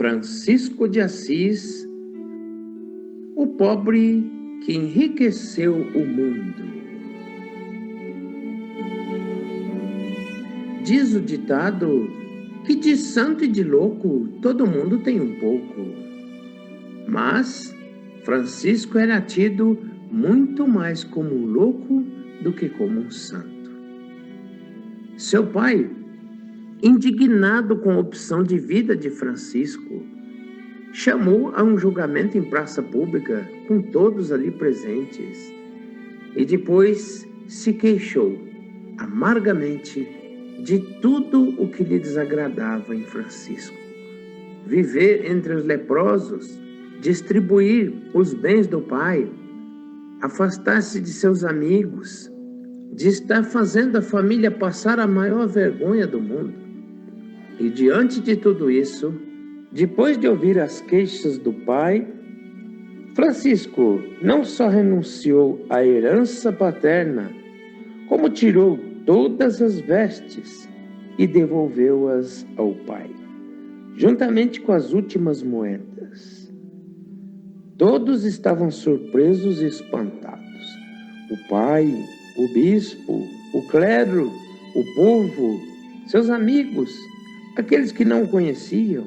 Francisco de Assis, o pobre que enriqueceu o mundo. Diz o ditado que de santo e de louco todo mundo tem um pouco. Mas Francisco era tido muito mais como um louco do que como um santo. Seu pai, indignado com a opção de vida de Francisco, chamou a um julgamento em praça pública com todos ali presentes e depois se queixou amargamente de tudo o que lhe desagradava em Francisco. Viver entre os leprosos, distribuir os bens do pai, afastar-se de seus amigos, de estar fazendo a família passar a maior vergonha do mundo. E diante de tudo isso, depois de ouvir as queixas do pai, Francisco não só renunciou à herança paterna, como tirou todas as vestes e devolveu-as ao pai, juntamente com as últimas moedas. Todos estavam surpresos e espantados. O pai, o bispo, o clero, o povo, seus amigos, aqueles que não o conheciam,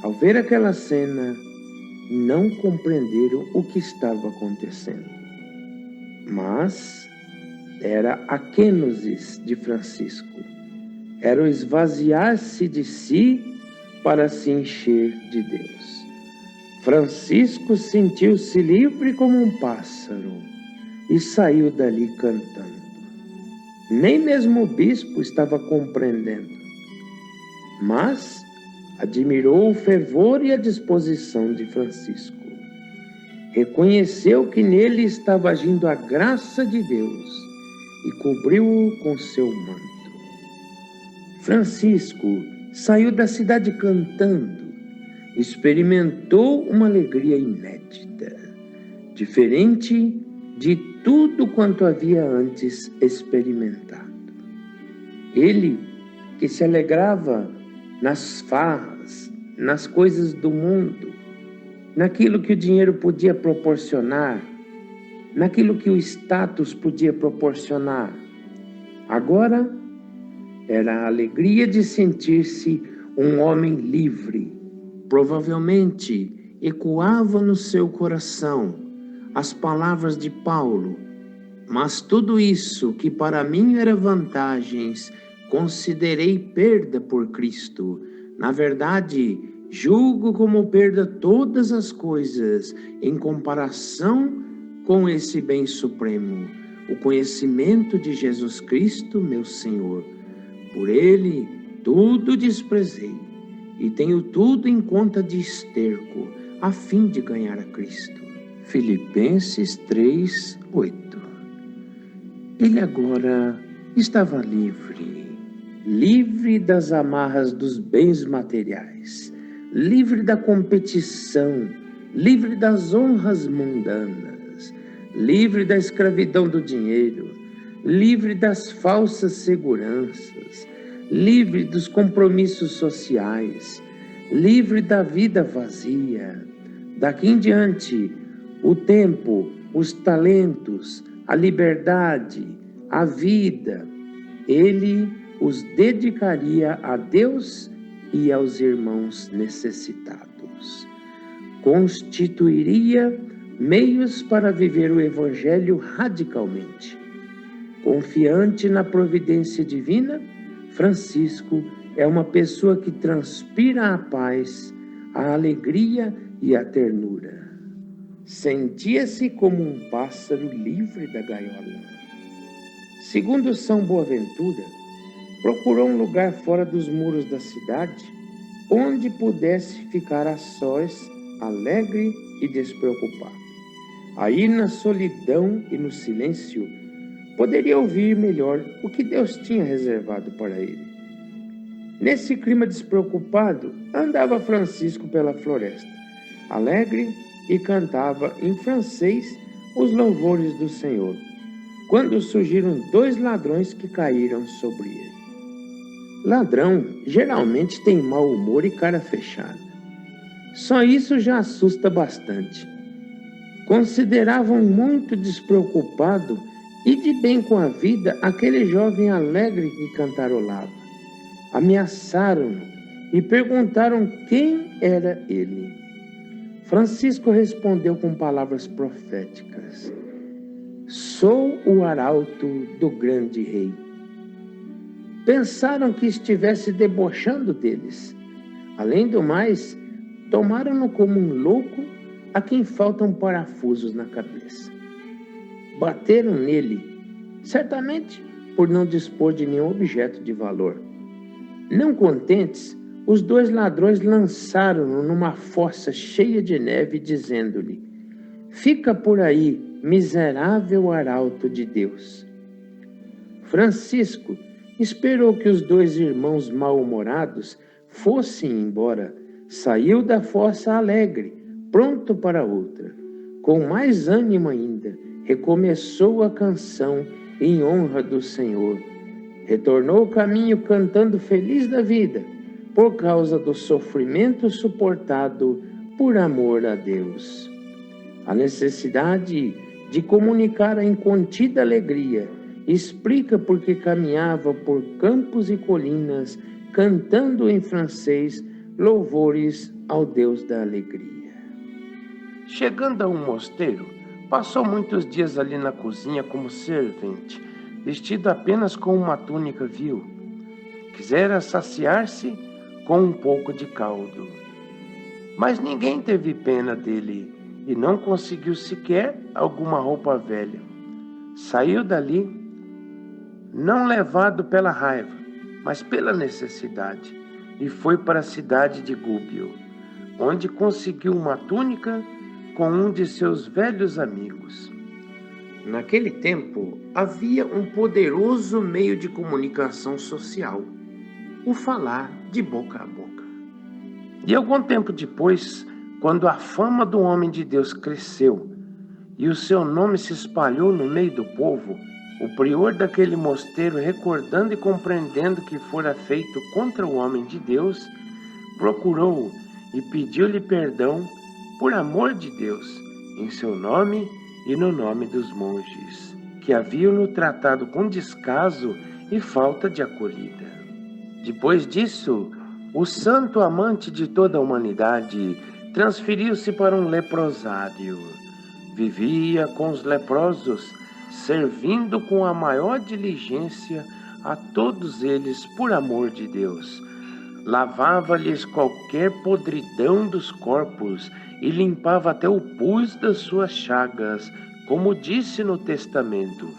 ao ver aquela cena, não compreenderam o que estava acontecendo. Mas era a quênosis de Francisco. Era o esvaziar-se de si para se encher de Deus. Francisco sentiu-se livre como um pássaro e saiu dali cantando. Nem mesmo o bispo estava compreendendo, mas admirou o fervor e a disposição de Francisco. Reconheceu que nele estava agindo a graça de Deus e cobriu-o com seu manto. Francisco saiu da cidade cantando, experimentou uma alegria inédita, diferente de tudo quanto havia antes experimentado. Ele, que se alegrava nas farras, nas coisas do mundo, naquilo que o dinheiro podia proporcionar, naquilo que o status podia proporcionar. Agora era a alegria de sentir-se um homem livre. Provavelmente ecoava no seu coração as palavras de Paulo: mas tudo isso que para mim era vantagens, considerei perda por Cristo. Na verdade, julgo como perda todas as coisas em comparação com esse bem supremo, o conhecimento de Jesus Cristo, meu Senhor. Por ele tudo desprezei e tenho tudo em conta de esterco, a fim de ganhar a Cristo. Filipenses 3:8. Ele agora estava livre das amarras dos bens materiais, livre da competição, livre das honras mundanas, livre da escravidão do dinheiro, livre das falsas seguranças, livre dos compromissos sociais, livre da vida vazia. Daqui em diante, o tempo, os talentos, a liberdade, a vida, ele os dedicaria a Deus e aos irmãos necessitados. Constituiria meios para viver o Evangelho radicalmente. Confiante na providência divina, Francisco é uma pessoa que transpira a paz, a alegria e a ternura. Sentia-se como um pássaro livre da gaiola. Segundo São Boaventura, procurou um lugar fora dos muros da cidade, onde pudesse ficar a sós, alegre e despreocupado. Aí, na solidão e no silêncio, poderia ouvir melhor o que Deus tinha reservado para ele. Nesse clima despreocupado, andava Francisco pela floresta, alegre, e cantava em francês os louvores do Senhor, quando surgiram 2 ladrões que caíram sobre ele. Ladrão geralmente tem mau humor e cara fechada. Só isso já assusta bastante. Consideravam muito despreocupado e de bem com a vida aquele jovem alegre que cantarolava. Ameaçaram-no e perguntaram quem era ele. Francisco respondeu com palavras proféticas: sou o arauto do grande rei. Pensaram que estivesse debochando deles. Além do mais, tomaram-no como um louco a quem faltam parafusos na cabeça. Bateram nele, certamente por não dispor de nenhum objeto de valor. Não contentes, os dois ladrões lançaram-no numa fossa cheia de neve, dizendo-lhe: fica por aí, miserável arauto de Deus. Francisco esperou que os dois irmãos mal-humorados fossem embora. Saiu da fossa alegre, pronto para outra. Com mais ânimo ainda, recomeçou a canção em honra do Senhor. Retornou o caminho cantando feliz da vida, por causa do sofrimento suportado por amor a Deus. A necessidade de comunicar a incontida alegria explica por que caminhava por campos e colinas, cantando em francês louvores ao Deus da alegria. Chegando a um mosteiro, passou muitos dias ali na cozinha como servente, vestido apenas com uma túnica vil. Quisera saciar-se com um pouco de caldo. Mas ninguém teve pena dele e não conseguiu sequer alguma roupa velha. Saiu dali, não levado pela raiva, mas pela necessidade, e foi para a cidade de Gubbio, onde conseguiu uma túnica com um de seus velhos amigos. Naquele tempo, havia um poderoso meio de comunicação social, o falar de boca a boca. E algum tempo depois, quando a fama do homem de Deus cresceu e o seu nome se espalhou no meio do povo, o prior daquele mosteiro, recordando e compreendendo que fora feito contra o homem de Deus, procurou-o e pediu-lhe perdão por amor de Deus, em seu nome e no nome dos monges, que haviam-no tratado com descaso e falta de acolhida. Depois disso, o santo amante de toda a humanidade transferiu-se para um leprosário. Vivia com os leprosos, servindo com a maior diligência a todos eles por amor de Deus. Lavava-lhes qualquer podridão dos corpos e limpava até o pus das suas chagas, como disse no testamento.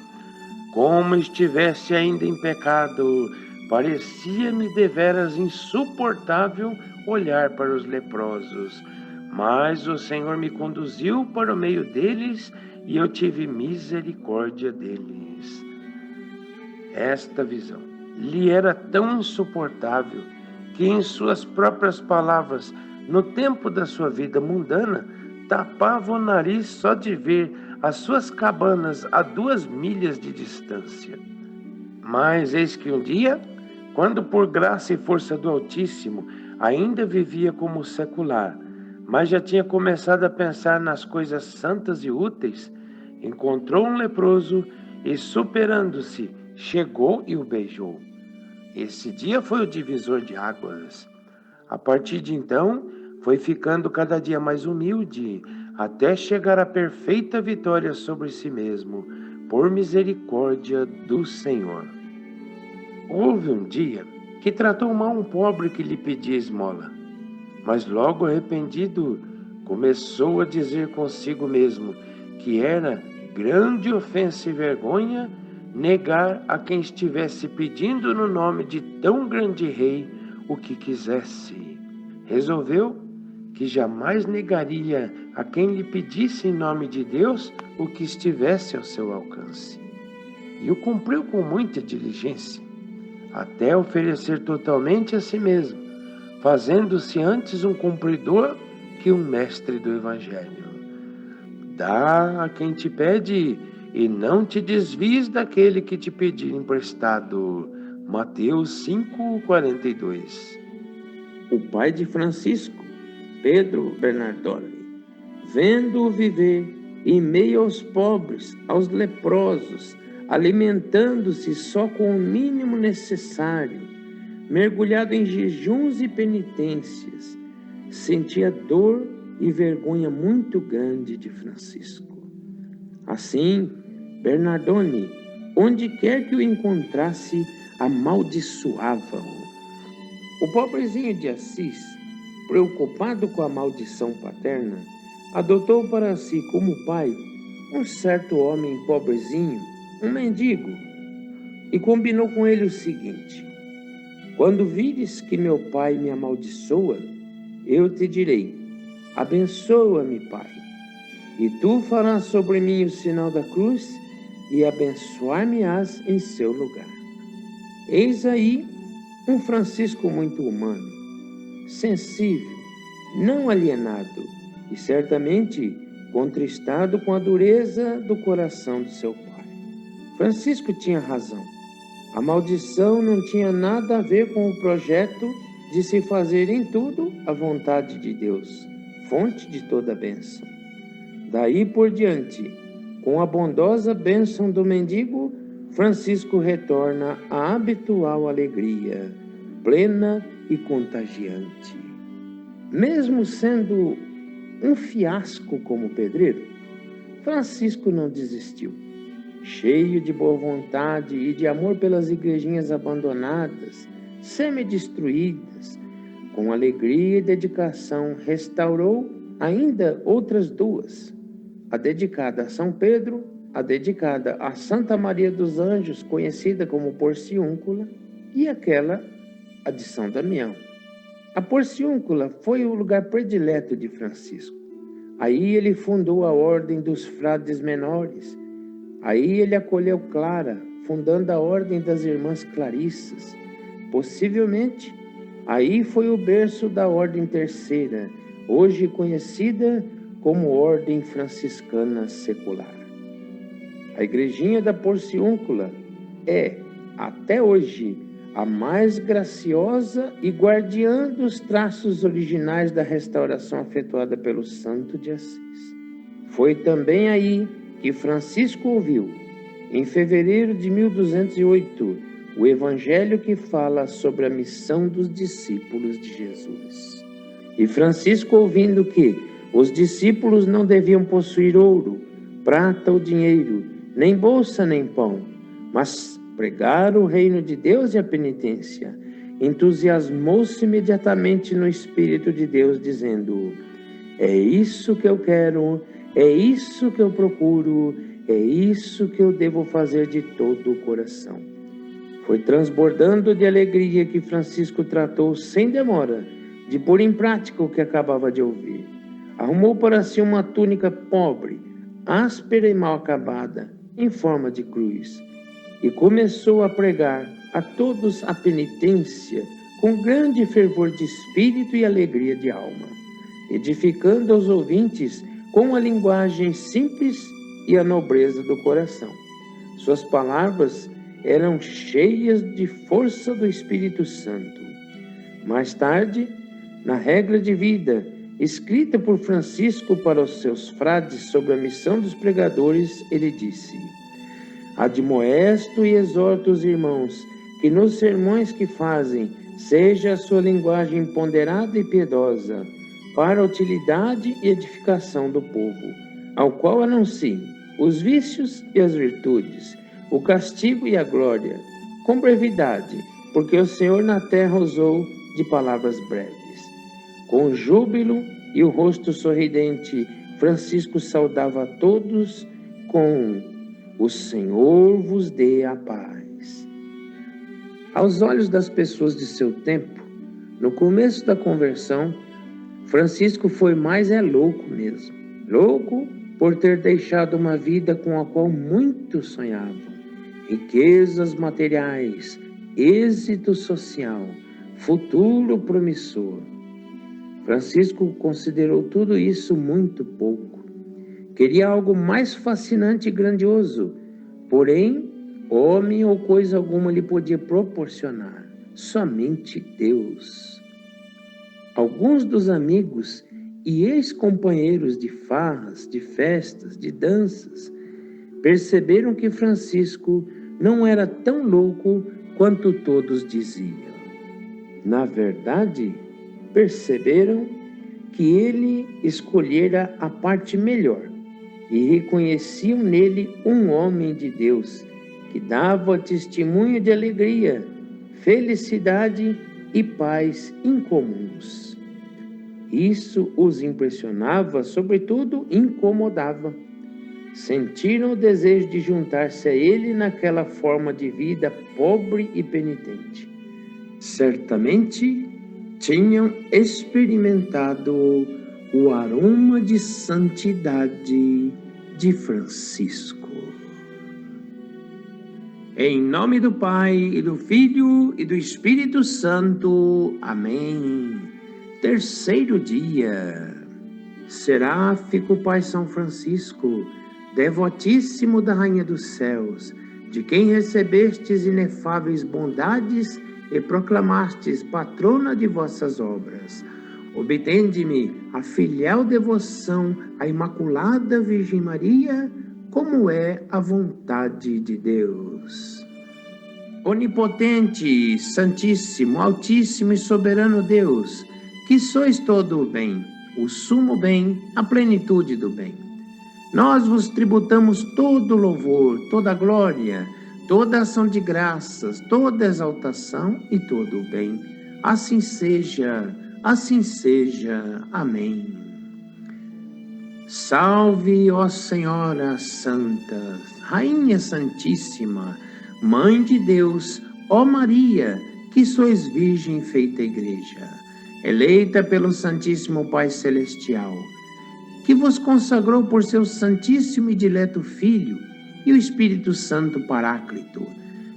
Como estivesse ainda em pecado, parecia-me deveras insuportável olhar para os leprosos, mas o Senhor me conduziu para o meio deles e eu tive misericórdia deles. Esta visão lhe era tão insuportável que, em suas próprias palavras, no tempo da sua vida mundana, tapava o nariz só de ver as suas cabanas a 2 milhas de distância. Mas eis que um dia, quando por graça e força do Altíssimo ainda vivia como secular, mas já tinha começado a pensar nas coisas santas e úteis, encontrou um leproso e, superando-se, chegou e o beijou. Esse dia foi o divisor de águas. A partir de então, foi ficando cada dia mais humilde, até chegar à perfeita vitória sobre si mesmo, por misericórdia do Senhor. Houve um dia que tratou mal um pobre que lhe pedia esmola, mas logo arrependido, começou a dizer consigo mesmo que era grande ofensa e vergonha negar a quem estivesse pedindo no nome de tão grande rei o que quisesse. Resolveu que jamais negaria a quem lhe pedisse em nome de Deus o que estivesse ao seu alcance. E o cumpriu com muita diligência, até oferecer totalmente a si mesmo, fazendo-se antes um cumpridor que um mestre do Evangelho. Dá a quem te pede e não te desvies daquele que te pedir emprestado. Mateus 5:42. O pai de Francisco Pedro Bernardoni, vendo-o viver em meio aos pobres, aos leprosos, alimentando-se só com o mínimo necessário, mergulhado em jejuns e penitências, sentia dor e vergonha muito grande de Francisco. Assim, Bernardoni, onde quer que o encontrasse, amaldiçoava-o. O pobrezinho de Assis, preocupado com a maldição paterna, adotou para si como pai um certo homem pobrezinho, um mendigo, e combinou com ele o seguinte: quando vires que meu pai me amaldiçoa, eu te direi: abençoa-me, pai, e tu farás sobre mim o sinal da cruz e abençoar-me-ás em seu lugar. Eis aí um Francisco muito humano, sensível, não alienado e certamente contristado com a dureza do coração de seu pai. Francisco tinha razão. A maldição não tinha nada a ver com o projeto de se fazer em tudo a vontade de Deus, fonte de toda a bênção. Daí por diante, com a bondosa bênção do mendigo, Francisco retorna à habitual alegria, plena e contagiante. Mesmo sendo um fiasco como pedreiro, Francisco não desistiu. Cheio de boa vontade e de amor pelas igrejinhas abandonadas, semi-destruídas, com alegria e dedicação restaurou ainda outras duas, a dedicada a São Pedro, a dedicada a Santa Maria dos Anjos, conhecida como Porciúncula, e aquela, a de São Damião. A Porciúncula foi o lugar predileto de Francisco. Aí ele fundou a Ordem dos Frades Menores. Aí ele acolheu Clara, fundando a Ordem das Irmãs Clarissas. Possivelmente, aí foi o berço da Ordem Terceira, hoje conhecida como Ordem Franciscana Secular. A igrejinha da Porciúncula é, até hoje, a mais graciosa e guardiã dos traços originais da restauração efetuada pelo Santo de Assis. Foi também aí que Francisco ouviu, em fevereiro de 1208, o evangelho que fala sobre a missão dos discípulos de Jesus. E Francisco, ouvindo que os discípulos não deviam possuir ouro, prata ou dinheiro, nem bolsa nem pão, mas pregar o reino de Deus e a penitência, entusiasmou-se imediatamente no Espírito de Deus, dizendo: é isso que eu quero, é isso que eu procuro, é isso que eu devo fazer de todo o coração. Foi transbordando de alegria que Francisco tratou sem demora de pôr em prática o que acabava de ouvir. Arrumou para si uma túnica pobre, áspera e mal acabada, em forma de cruz, e começou a pregar a todos a penitência com grande fervor de espírito e alegria de alma, edificando aos ouvintes com a linguagem simples e a nobreza do coração. Suas palavras eram cheias de força do Espírito Santo. Mais tarde, na regra de vida, escrita por Francisco para os seus frades sobre a missão dos pregadores, ele disse: admoesto e exorto os irmãos que nos sermões que fazem seja a sua linguagem ponderada e piedosa, para a utilidade e edificação do povo, ao qual anunciem os vícios e as virtudes, o castigo e a glória, com brevidade, porque o Senhor na terra usou de palavras breves. Com júbilo e o rosto sorridente, Francisco saudava a todos com: o Senhor vos dê a paz. Aos olhos das pessoas de seu tempo, no começo da conversão, Francisco foi mais louco mesmo. Louco por ter deixado uma vida com a qual muitos sonhavam. Riquezas materiais, êxito social, futuro promissor. Francisco considerou tudo isso muito pouco. Queria algo mais fascinante e grandioso, porém, homem ou coisa alguma lhe podia proporcionar, somente Deus. Alguns dos amigos e ex-companheiros de farras, de festas, de danças, perceberam que Francisco não era tão louco quanto todos diziam. Na verdade, perceberam que ele escolhera a parte melhor e reconheciam nele um homem de Deus que dava testemunho de alegria, felicidade e paz incomuns. Isso os impressionava, sobretudo incomodava. Sentiram o desejo de juntar-se a ele naquela forma de vida pobre e penitente. Certamente tinham experimentado o aroma de santidade de Francisco. Em nome do Pai, e do Filho, e do Espírito Santo. Amém. Terceiro dia. Seráfico Pai São Francisco, devotíssimo da Rainha dos Céus, de quem recebestes inefáveis bondades e proclamastes patrona de vossas obras, obtende-me a filial devoção à Imaculada Virgem Maria, como é a vontade de Deus. Onipotente, Santíssimo, Altíssimo e Soberano Deus, que sois todo o bem, o sumo bem, a plenitude do bem. Nós vos tributamos todo louvor, toda glória, toda ação de graças, toda exaltação e todo o bem. Assim seja, assim seja. Amém. Salve, ó Senhora Santa, Rainha Santíssima, Mãe de Deus, ó Maria, que sois Virgem feita Igreja, eleita pelo Santíssimo Pai Celestial, que vos consagrou por seu Santíssimo e Dileto Filho e o Espírito Santo Paráclito.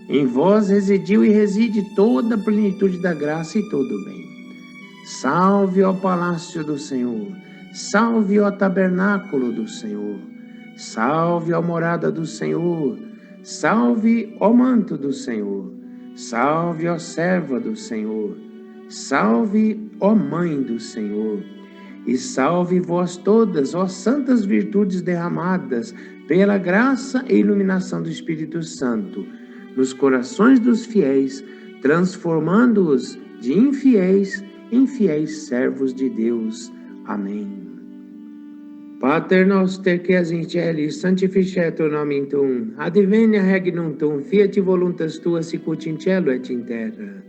Em vós residiu e reside toda a plenitude da graça e todo o bem. Salve, ó Palácio do Senhor, salve, ó Tabernáculo do Senhor, salve, ó Morada do Senhor, salve, ó Manto do Senhor, salve, ó Serva do Senhor, salve, ó Mãe do Senhor, e salve vós todas, ó santas virtudes derramadas pela graça e iluminação do Espírito Santo, nos corações dos fiéis, transformando-os de infiéis em fiéis servos de Deus. Amém. Pater noster qui es in celis, sanctificetur nomen tuum, advenia regnum tuum, fiat voluntas tua sicut in cielo et in terra.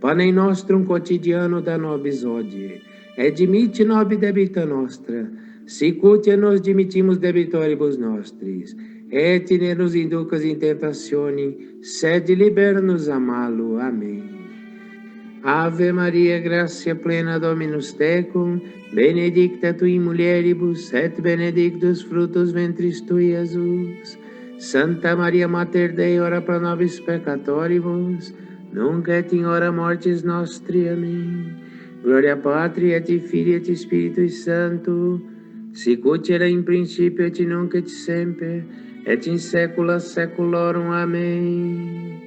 Panem nostrum quotidiano da nobis hodie, et dimitte nobis debita nostra, sicut nos dimittimus debitoribus nostris, et ne nos inducas in tentatione, sed libera-nos a malo. Amém. Ave Maria, gratia plena, Dominus tecum, benedicta tui mulieribus, et benedictus fructus ventris tui, Iesus. Santa Maria Mater Dei, ora pro nobis peccatoribus, nunc et in hora mortis nostri. Amém. Gloria Patri et Filii et Spiritui Sancto, sicut era in principio et nunc et semper, et in saecula saeculorum. Amém.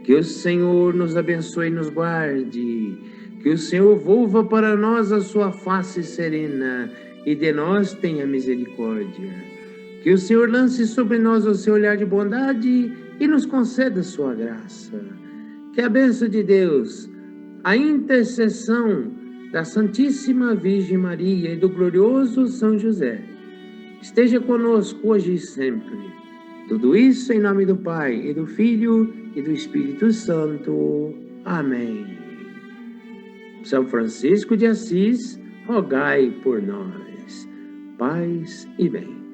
Que o Senhor nos abençoe e nos guarde, que o Senhor volva para nós a sua face serena e de nós tenha misericórdia. Que o Senhor lance sobre nós o seu olhar de bondade e nos conceda a sua graça. Que a bênção de Deus, a intercessão da Santíssima Virgem Maria e do glorioso São José esteja conosco hoje e sempre. Tudo isso em nome do Pai, e do Filho, e do Espírito Santo. Amém. São Francisco de Assis, rogai por nós. Paz e bem.